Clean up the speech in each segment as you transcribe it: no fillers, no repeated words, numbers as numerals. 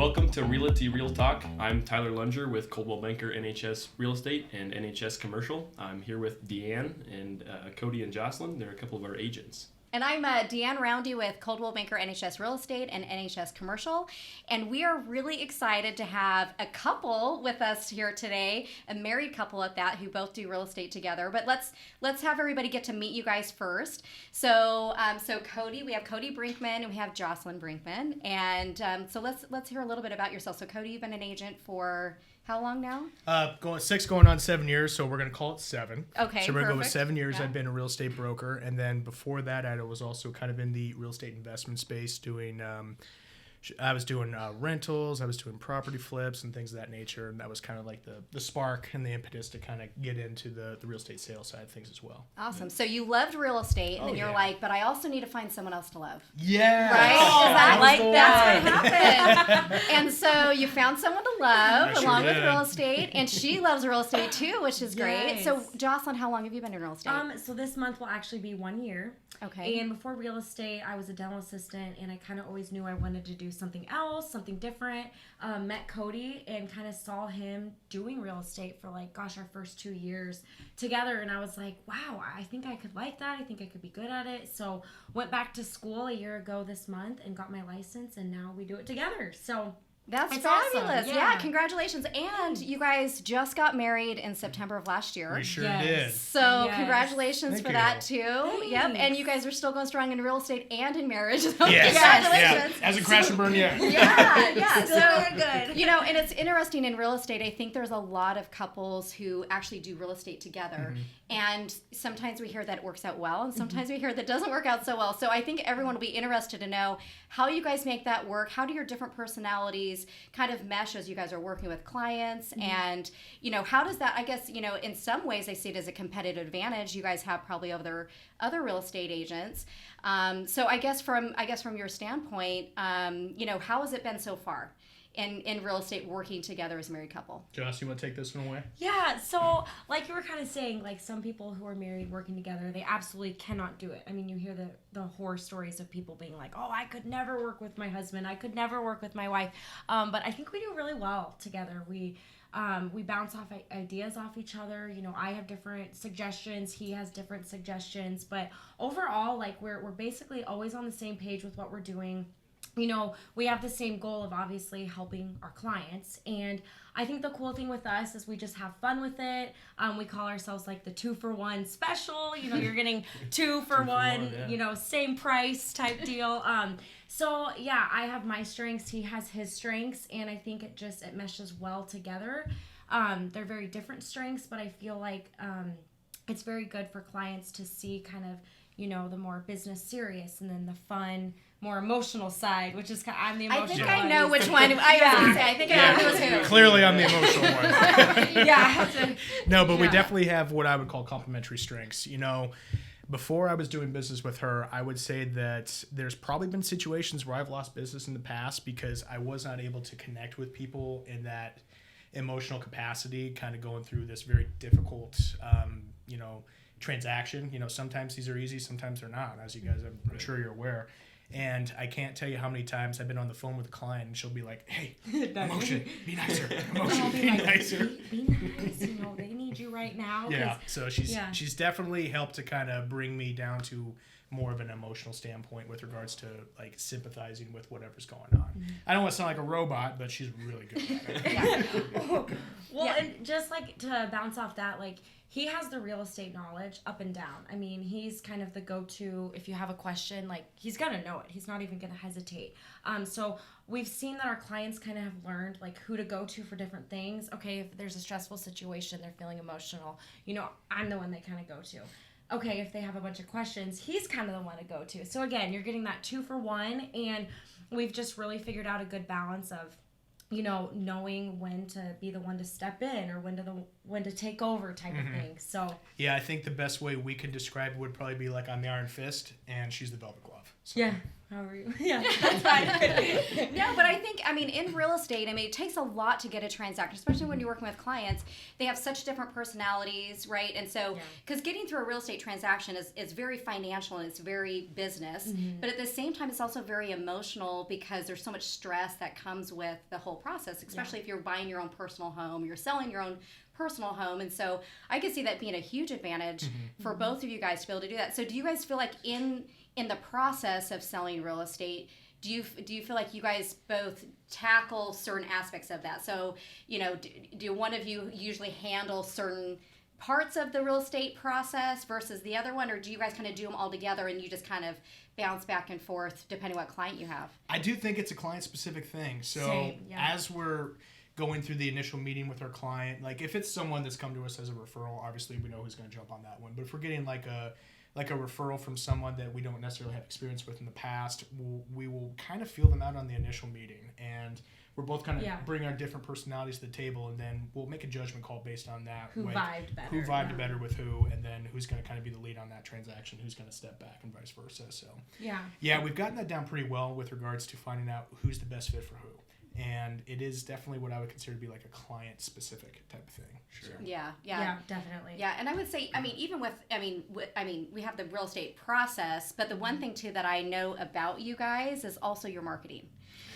Welcome to Realty Real Talk. I'm Tyler Lunger with Coldwell Banker NHS Real Estate and NHS Commercial. I'm here with Deanne and Cody and Joslyn. They're a couple of our agents. And I'm Deanne Roundy with Coldwell Banker NHS Real Estate and NHS Commercial. And we are really excited to have a couple with us here today, a married couple at that, who both do real estate together. But let's have everybody get to meet you guys first. So Cody, we have Cody Brinkman and we have Joslyn Brinkman. And so let's hear a little bit about yourself. So Cody, you've been an agent for how long now? Going on 7 years, so we're going to call it 7. Okay, so we're going to go with perfect. 7 years. Yeah. I've been a real estate broker, and then before that, I was also kind of in the real estate investment space doing I was doing rentals, I was doing property flips and things of that nature, and that was kind of like the spark and the impetus to kind of get into the real estate sales side of things as well. Awesome. So you loved real estate, and then you're like, but I also need to find someone else to love. Yeah. Right? Oh, That's what happened. And so you found someone to love along with did. real estate, and she loves real estate too, which is great. Yes. So Joslyn, how long have you been in real estate? So this month will actually be 1 year. Okay. And before real estate, I was a dental assistant, and I kind of always knew I wanted to do something else, something different. Met Cody and kind of saw him doing real estate for our first 2 years together, and I was like, wow, I think I could like that. I think I could be good at it. So went back to school a year ago this month and got my license, and now we do it together. So That's it's fabulous. awesome. Yeah, congratulations. And you guys just got married in September of last year. We sure Yes. did. So Yes. congratulations Thank for you. that too. Thanks. Yep. And you guys are still going strong in real estate and in marriage. So Yes. congratulations. Yeah. Hasn't crashed and burned yet. Yeah. Still So doing good. You know, and it's interesting in real estate. I think there's a lot of couples who actually do real estate together. And sometimes we hear that it works out well, and sometimes we hear that it doesn't work out so well. So I think everyone will be interested to know how you guys make that work. How do your different personalities kind of mesh as you guys are working with clients? And, how does that, I guess, in some ways I see it as a competitive advantage you guys have probably over other real estate agents. So I guess from your standpoint, how has it been so far in real estate working together as a married couple? Josh, you want to take this one away? Yeah, so like you were kind of saying, like some people who are married working together, they absolutely cannot do it. I mean, you hear the horror stories of people being like, oh, I could never work with my husband. I could never work with my wife. But I think we do really well together. We bounce off ideas off each other. I have different suggestions. He has different suggestions. But overall, we're basically always on the same page with what we're doing. We have the same goal of obviously helping our clients. And I think the cool thing with us is we just have fun with it. We call ourselves like the 2-for-1 special. You're getting 2 for 1, yeah. Same price type deal. So yeah, I have my strengths. He has his strengths. And I think it meshes well together. They're very different strengths, but I feel like it's very good for clients to see kind of, the more business serious and then the fun, more emotional side, which is I'm the emotional one. I think I know which one. I was going to say, I think I know who. Clearly, I'm the emotional one. Yeah, I have to. No, but we definitely have what I would call complementary strengths. Before I was doing business with her, I would say that there's probably been situations where I've lost business in the past because I was not able to connect with people in that emotional capacity, kind of going through this very difficult, transaction. Sometimes these are easy, sometimes they're not, as you guys, I'm sure you're aware. And I can't tell you how many times I've been on the phone with a client and she'll be like, hey, emotion, be nicer. Emotion, be nicer. Be nice. They need you right now. Yeah, so she's definitely helped to kind of bring me down to more of an emotional standpoint with regards to sympathizing with whatever's going on. Mm-hmm. I don't want to sound like a robot, but she's really good at it. And just to bounce off that, he has the real estate knowledge up and down. I mean, he's kind of the go-to if you have a question, he's going to know it. He's not even going to hesitate. So we've seen that our clients kind of have learned who to go to for different things. Okay, if there's a stressful situation, they're feeling emotional, I'm the one they kind of go to. Okay, if they have a bunch of questions, he's kind of the one to go to. So again, you're getting that 2-for-1, and we've just really figured out a good balance of, knowing when to be the one to step in or when to take over type of thing. So yeah, I think the best way we could describe it would probably be I'm the Iron Fist and she's the Velvet Glove. So. Yeah, However you, yeah, that's fine. No, but I think, in real estate, it takes a lot to get a transaction, especially when you're working with clients. They have such different personalities, right? And so, because getting through a real estate transaction is very financial and it's very business, but at the same time, it's also very emotional because there's so much stress that comes with the whole process, especially if you're buying your own personal home, you're selling your own personal home. And so I could see that being a huge advantage for both of you guys to be able to do that. So do you guys feel like in the process of selling real estate, do you feel like you guys both tackle certain aspects of that? So, do one of you usually handle certain parts of the real estate process versus the other one, or do you guys kind of do them all together and you just kind of bounce back and forth depending on what client you have? I do think it's a client-specific thing. So as we're going through the initial meeting with our client, like if it's someone that's come to us as a referral, obviously we know who's going to jump on that one. But if we're getting like a referral from someone that we don't necessarily have experience with in the past, we will kind of feel them out on the initial meeting, and we're both kind of bring our different personalities to the table, and then we'll make a judgment call based on that. Who vibed better. Who vibed better with who, and then who's going to kind of be the lead on that transaction, who's going to step back, and vice versa. So yeah, we've gotten that down pretty well with regards to finding out who's the best fit for who. And it is definitely what I would consider to be like a client-specific type of thing. Sure. Yeah, definitely. Yeah, and I would say, even we have the real estate process, but the one thing too that I know about you guys is also your marketing.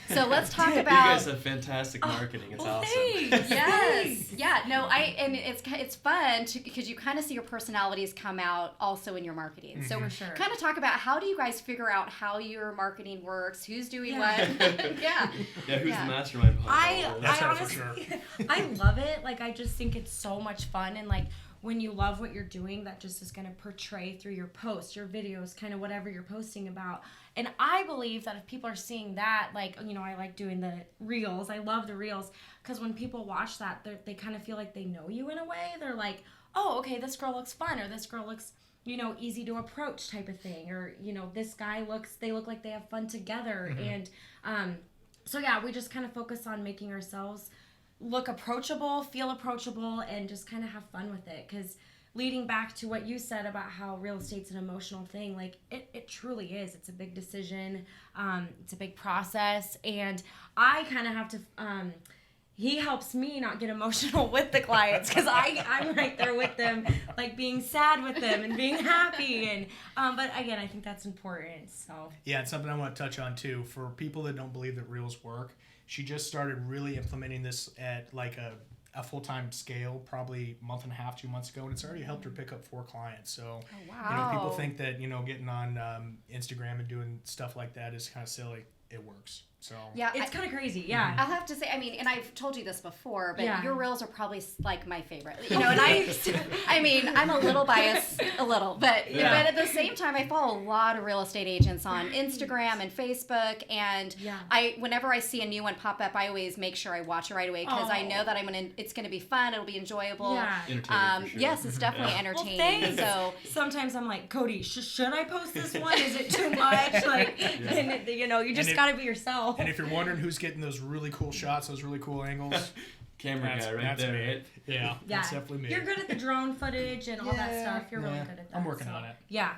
So let's talk about. You guys have fantastic marketing. It's awesome. Thanks. Yes. Yeah. No. And it's fun because you kind of see your personalities come out also in your marketing. So for sure. Kind of talk about how do you guys figure out how your marketing works, who's doing what. Yeah. Yeah. Who's the mastermind behind all of That's this? right, honestly, for sure. I love it. Like, I just think it's so much fun, and like when you love what you're doing, that just is going to portray through your posts, your videos, kind of whatever you're posting about. And I believe that if people are seeing that, like, I like doing the reels. I love the reels because when people watch that, they kind of feel like they know you in a way. They're like, oh, okay, this girl looks fun, or this girl looks, easy to approach type of thing. Or, this guy they look like they have fun together. And so, yeah, we just kind of focus on making ourselves look approachable, feel approachable, and just kind of have fun with it. Because leading back to what you said about how real estate's an emotional thing, like it truly is. It's a big decision. It's a big process. And I kind of have to, he helps me not get emotional with the clients because I'm right there with them, like being sad with them and being happy. And but again, I think that's important. So yeah, it's something I want to touch on too. For people that don't believe that reels work, she just started really implementing this at like a full-time scale probably a month and a half, 2 months ago, and it's already helped her pick up 4 clients. So people think that getting on Instagram and doing stuff like that is kind of silly. It works. So yeah, it's kind of crazy. Yeah, I'll have to say, and I've told you this before, but your reels are probably like my favorite. And I'm a little biased, but at the same time, I follow a lot of real estate agents on Instagram and Facebook, and whenever I see a new one pop up, I always make sure I watch it right away because I know that it's gonna be fun, it'll be enjoyable. Yeah. Entertaining for sure. Yes, it's definitely entertaining. Well, so sometimes I'm like, Cody, should I post this one? Is it too much? Like, and you just gotta be yourself. And if you're wondering who's getting those really cool shots, those really cool angles, Camera guy right there, me. right? Yeah, that's definitely me. You're good at the drone footage and all that stuff. You're really good at that. I'm working on it. Yeah.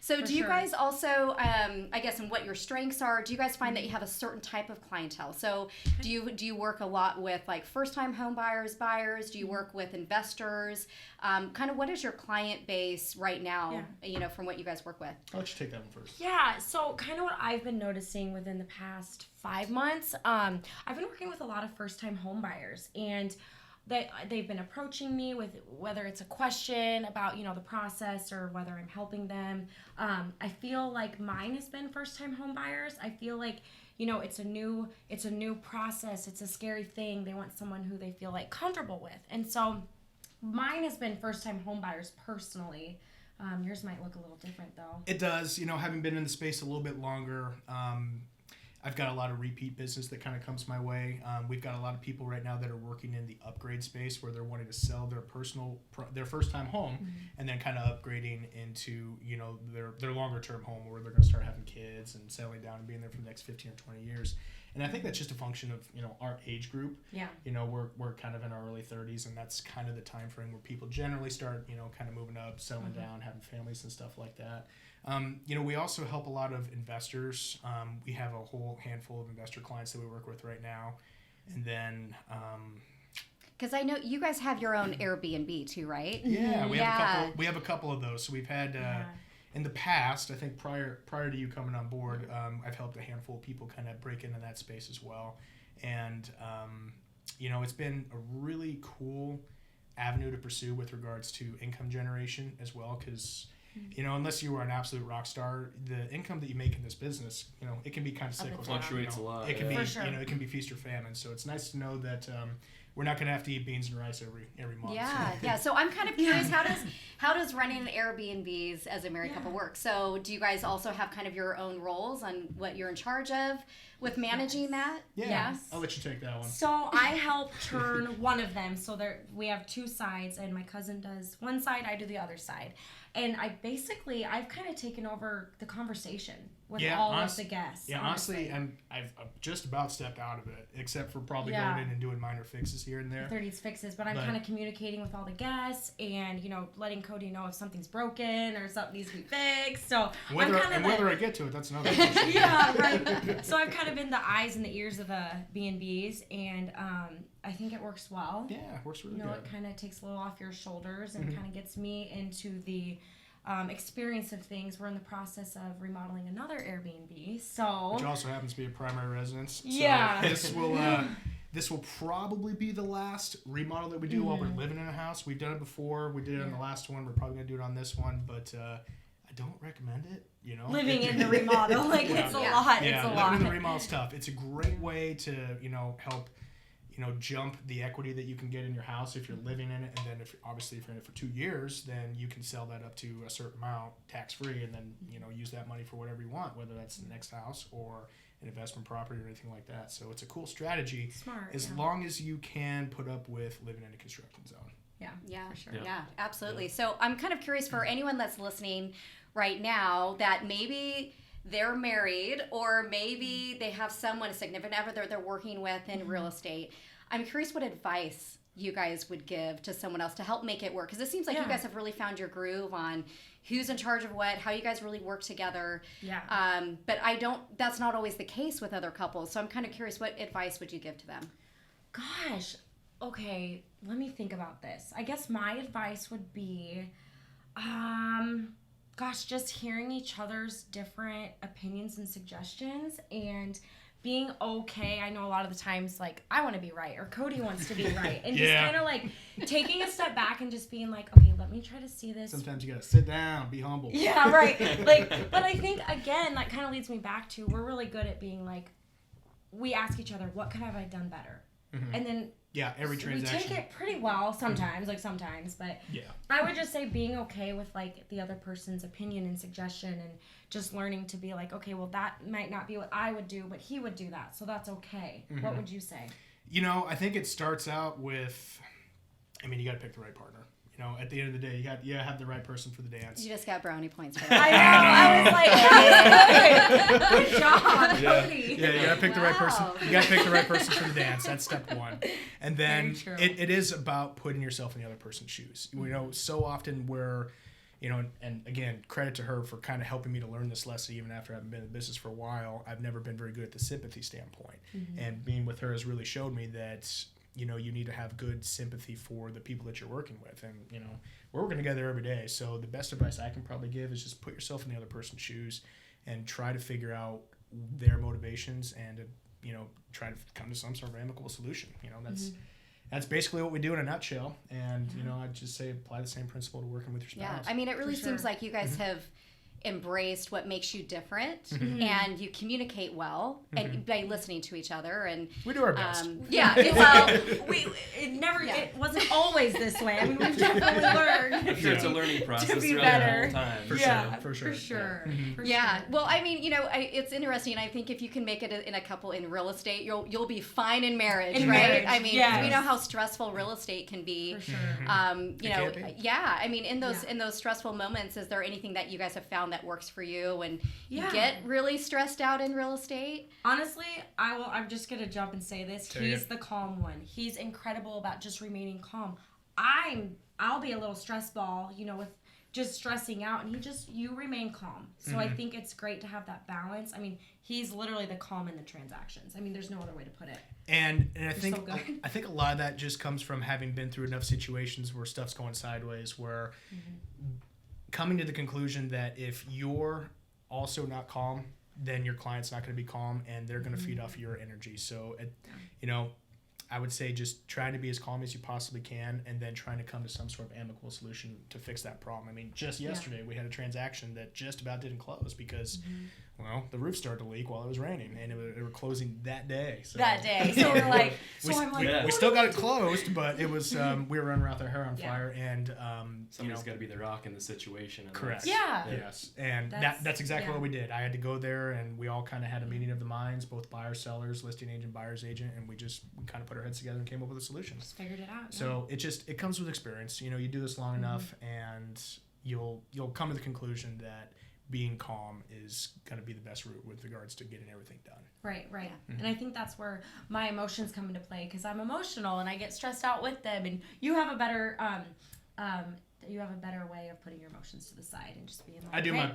So do you guys also, I guess, in what your strengths are, do you guys find that you have a certain type of clientele? So do you work a lot with like first-time home buyers? Do you work with investors? Kind of what is your client base right now, from what you guys work with? I'll let you take that one first. Yeah, so kind of what I've been noticing within the past 5 months, I've been working with a lot of first-time home buyers, and they've been approaching me with whether it's a question about the process or whether I'm helping them. I feel like mine has been first-time home buyers. I feel like it's a new process. It's a scary thing. They want someone who they feel like comfortable with, and so mine has been first-time home buyers personally. Yours might look a little different though. It does. Having been in the space a little bit longer, I've got a lot of repeat business that kind of comes my way. We've got a lot of people right now that are working in the upgrade space where they're wanting to sell their first-time home and then kind of upgrading into their longer-term home where they're going to start having kids and settling down and being there for the next 15 or 20 years. And I think that's just a function of, our age group. Yeah. We're kind of in our early 30s, and that's kind of the time frame where people generally start, kind of moving up, settling down, having families and stuff like that. We also help a lot of investors. We have a whole handful of investor clients that we work with right now. And then... because I know you guys have your own Airbnb too, right? Yeah, we have a couple of those. So we've had... in the past, I think prior to you coming on board, I've helped a handful of people kind of break into that space as well. And, it's been a really cool avenue to pursue with regards to income generation as well. Because, unless you are an absolute rock star, the income that you make in this business, it can be kind of cyclical. Fluctuates a lot. It can be, For sure. it can be feast or famine. So it's nice to know that we're not going to have to eat beans and rice every month. Yeah. So I'm kind of curious, how does running Airbnbs as a married couple work? So do you guys also have kind of your own roles on what you're in charge of with managing that? Yeah. Yes. I'll let you take that one. So I help turn one of them. So we have two sides, and my cousin does one side, I do the other side. And I've kind of taken over the conversation with all of the guests. Yeah, honestly, I've just about stepped out of it, except for probably going in and doing minor fixes here and there. 30s fixes, but I'm kind of communicating with all the guests and, letting Cody know if something's broken or something needs to be fixed. So whether I get to it, that's another question. Yeah, right. So I've kind of been the eyes and the ears of the B&Bs, and I think it works well. Yeah, it works really good. It kind of takes a little off your shoulders and kind of gets me into the experience of things. We're in the process of remodeling another Airbnb, which also happens to be a primary residence. So yeah. This will probably be the last remodel that we do while we're living in a house. We've done it before. We did it on the last one. We're probably going to do it on this one, but I don't recommend it. Living in the remodel, it's a lot. Yeah, it's a living lot. in the remodel's tough. It's a great way to help jump the equity that you can get in your house if you're living in it, and then if you're in it for 2 years, then you can sell that up to a certain amount tax free, and then use that money for whatever you want, whether that's the next house or an investment property or anything like that. So it's a cool strategy. Smart. As long as you can put up with living in a construction zone. Yeah, for sure. Yeah, absolutely. So I'm kind of curious for anyone that's listening right now that maybe they're married or maybe they have someone, a significant other they're working with in real estate. I'm curious what advice you guys would give to someone else to help make it work, because it seems like you guys have really found your groove on who's in charge of what, how you guys really work together. Yeah. But that's not always the case with other couples. So I'm kind of curious, what advice would you give to them? Gosh, okay, let me think about this. I guess my advice would be, just hearing each other's different opinions and suggestions and being okay. I know a lot of the times, I want to be right or Cody wants to be right. And just kind of taking a step back and just being okay, let me try to see this. Sometimes you got to sit down, be humble. Yeah, right. But I think, again, that kind of leads me back to, we're really good at being we ask each other, what could have I done better? Mm-hmm. And then every transaction. We take it pretty well sometimes, but I would just say being okay with the other person's opinion and suggestion, and just learning to be okay, well, that might not be what I would do, but he would do that, so that's okay. Mm-hmm. What would you say? I think it starts out with, you got to pick the right partner. At the end of the day, you have the right person for the dance. You just got brownie points for that. I know. I was good job, Cody. Yeah, you got to pick the right person. You got to pick the right person for the dance. That's step one. And then it is about putting yourself in the other person's shoes. So often we're, and again, credit to her for kind of helping me to learn this lesson even after having been in the business for a while. I've never been very good at the sympathy standpoint. Mm-hmm. And being with her has really showed me that you need to have good sympathy for the people that you're working with. And, we're working together every day. So the best advice I can probably give is just put yourself in the other person's shoes and try to figure out their motivations and, try to come to some sort of amicable solution. That's basically what we do in a nutshell. And, I'd just say apply the same principle to working with your spouse. Yeah, it really seems like you guys have embraced what makes you different, and you communicate well, and by listening to each other, and we do our best. Well, it wasn't always this way. I mean, we've definitely learned. I'm sure it's a learning process be throughout better. the whole time. For Yeah, sure. for sure. For Yeah. sure. Well, I mean, it's interesting. I think if you can make it in a couple in real estate, you'll be fine in marriage, In right? marriage, I mean, yes. we know how stressful real estate can be. For sure. You know, can be. yeah. I mean, in those stressful moments, is there anything that you guys have found that works for you when you Yeah. get really stressed out in real estate? Honestly, I'm just gonna jump and say this. Say He's it. the calm one. He's incredible about just remaining calm. I'll be a little stress ball, with just stressing out, and you remain calm. So I think it's great to have that balance. I mean, he's literally the calm in the transactions. I mean, there's no other way to put it. And I You're think so good. I think a lot of that just comes from having been through enough situations where stuff's going sideways, where coming to the conclusion that if you're also not calm, then your client's not going to be calm, and they're going to feed off your energy. So, I would say just trying to be as calm as you possibly can, and then trying to come to some sort of amicable solution to fix that problem. I mean, just yesterday we had a transaction that just about didn't close because, the roof started to leak while it was raining, and they were closing that day. So. That day. So we're like, We still got it closed, but it was we were running around their hair on Yeah. fire, and Somebody's got to be the rock in the situation. And correct. that's- Yeah. Yes, and That's- that's exactly yeah. what we did. I had to go there, and we all kind of had a meeting of the minds, both buyers, sellers, listing agent, buyer's agent, and we kind of put our heads together and came up with a solution. Just figured it out. So it comes with experience. You do this long enough, and you'll come to the conclusion that being calm is going to be the best route with regards to getting everything done. Right. And I think that's where my emotions come into play, because I'm emotional and I get stressed out with them, and you have a better way of putting your emotions to the side and just being like,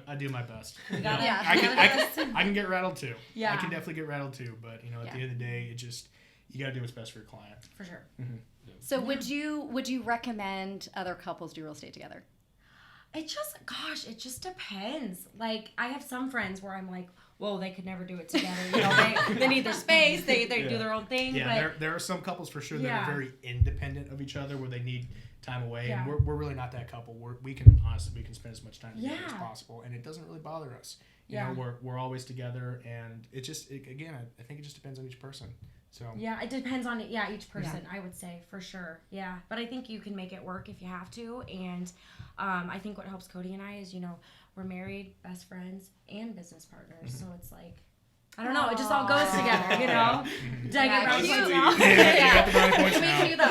I do my best. We gotta, Yeah. I can get rattled too. Yeah. I can definitely get rattled too, but at the end of the day, you got to do what's best for your client. for sure. So would you recommend other couples do real estate together? It just depends. Like, I have some friends where I'm like, whoa, they could never do it together. They need their space. They do their own thing. Yeah, but there are some couples for sure that Yeah. are very independent of each other, where they need time away, Yeah. and we're really not that couple. We can spend as much time together as Yeah. possible, and it doesn't really bother us. Yeah. We're always together, and I think it just depends on each person. So yeah, it depends on each person, I would say, for sure. Yeah, but I think you can make it work if you have to, and I think what helps Cody and I is, we're married, best friends, and business partners, so it's like, I don't know, it just all goes together, Did I get brownie cute. points now? Yeah, you got the brownie points Can we now. do the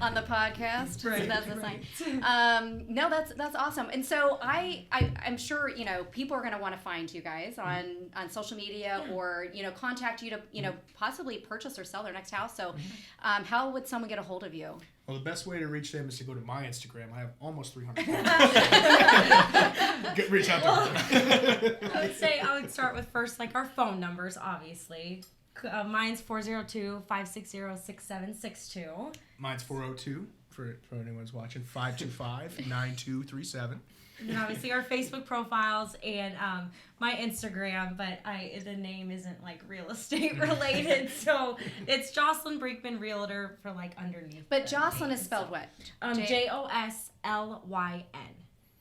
on the podcast? Right, That's the sign. No, that's awesome. And so I'm sure people are going to want to find you guys on social media or contact you to possibly purchase or sell their next house. So how would someone get a hold of you? Well, the best way to reach them is to go to my Instagram. I have almost 300 followers. Reach out to me. I would start with first, like, our phone numbers, obviously. Mine's 402-560-6762. Mine's 402 for anyone's watching, 525-9237. And obviously our Facebook profiles and my Instagram, but the name isn't like real estate related, so it's Joslyn Brinkman Realtor for like underneath. But Joslyn is spelled what? Joslyn.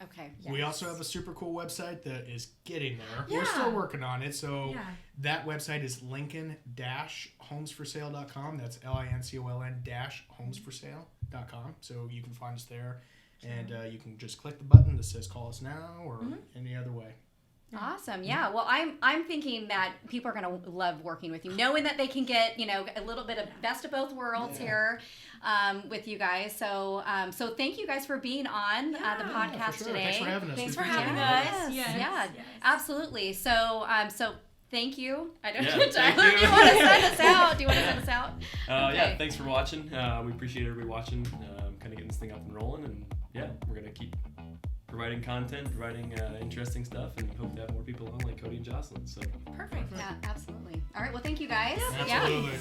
Okay. We also have a super cool website that is getting there. Yeah. We're still working on it. So Yeah. that website is Lincoln-homesforsale.com. That's LINCOLN-homesforsale.com. So you can find us there. And you can just click the button that says call us now or any other way. Awesome. Yeah. Well, I'm thinking that people are going to love working with you, knowing that they can get, a little bit of best of both worlds here with you guys. So thank you guys for being on the podcast for sure. today. Thanks for having us. Thanks We for appreciate having it. us. Yes. Yes. Yeah. Absolutely. So thank you. I don't Yeah, know, thank Tyler. you. Do you want to send us out? Do you want to send us out? Yeah, Okay. thanks for watching. We appreciate everybody watching, kind of getting this thing up and rolling, and we're going to keep providing content, providing interesting stuff, and hope to have more people on like Cody and Joslyn. So Perfect. Yeah, absolutely. All right. Well, thank you guys. Absolutely.